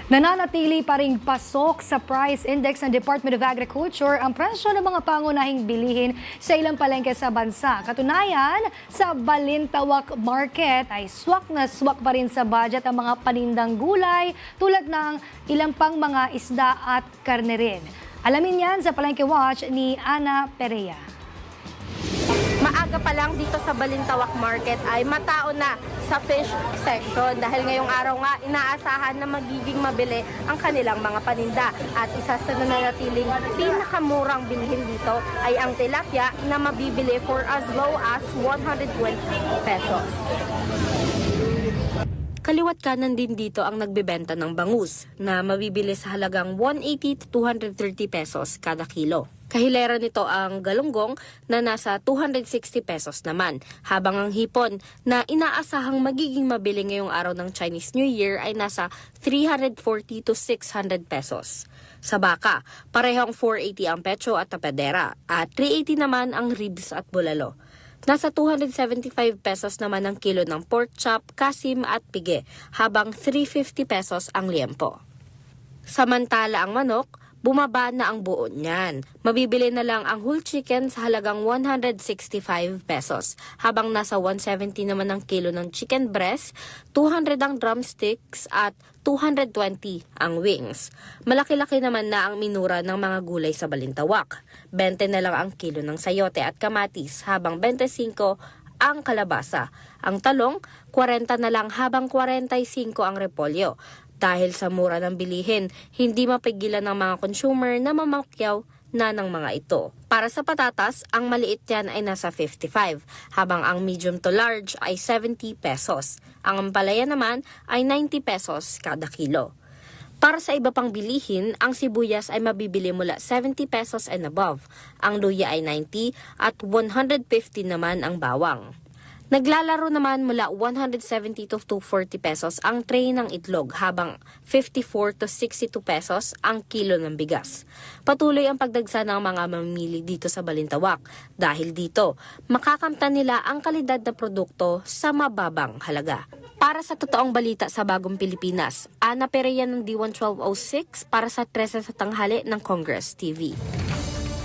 Nananatili pa ring pasok sa price index ng Department of Agriculture ang presyo ng mga pangunahing bilihin sa ilang palengke sa bansa. Katunayan, sa Balintawak Market ay swak na swak pa rin sa budget ang mga panindang gulay tulad ng ilang pang mga isda at karne rin. Alamin yan sa Palengke Watch ni Ana Perea. Maaga pa lang dito sa Balintawak Market ay matao na sa fish section dahil ngayong araw nga inaasahan na magiging mabili ang kanilang mga paninda. At isa sa nananatiling pinakamurang bilhin dito ay ang tilapia na mabibili for as low as 120 pesos. Kaliwat kanan din dito ang nagbebenta ng bangus na mabibili sa halagang 180 to 230 pesos kada kilo. Kahilera nito ang galunggong na nasa 260 pesos naman, habang ang hipon na inaasahang magiging mabili ngayong araw ng Chinese New Year ay nasa 340 to 600 pesos. Sa baka, parehong 480 ang pecho at tapadera at 380 naman ang ribs at bulalo. Nasa 275 pesos naman ang kilo ng pork chop, kasim at pige, habang 350 pesos ang liempo. Samantala ang manok, bumaba na ang buo niyan. Mabibili na lang ang whole chicken sa halagang 165 pesos, habang nasa 170 naman ang kilo ng chicken breast, 200 ang drumsticks at 220 ang wings. Malaki-laki naman na ang minura ng mga gulay sa Balintawak. 20 na lang ang kilo ng sayote at kamatis, habang 25 ang kalabasa. Ang talong, 40 na lang habang 45 ang repolyo. Dahil sa mura ng bilihin, hindi mapigilan ng mga consumer na mamakyaw na ng mga ito. Para sa patatas, ang maliit yan ay nasa 55, habang ang medium to large ay 70 pesos. Ang ampalaya naman ay 90 pesos kada kilo. Para sa iba pang bilihin, ang sibuyas ay mabibili mula 70 pesos and above. Ang luya ay 90 at 150 naman ang bawang. Naglalaro naman mula 170 to 240 pesos ang tray ng itlog, habang 54 to 62 pesos ang kilo ng bigas. Patuloy ang pagdagsa ng mga mamimili dito sa Balintawak dahil dito makakamtan nila ang kalidad na produkto sa mababang halaga. Para sa totoong balita sa Bagong Pilipinas, Ana Perea ng D1 1206 para sa 13 sa tanghali ng Congress TV.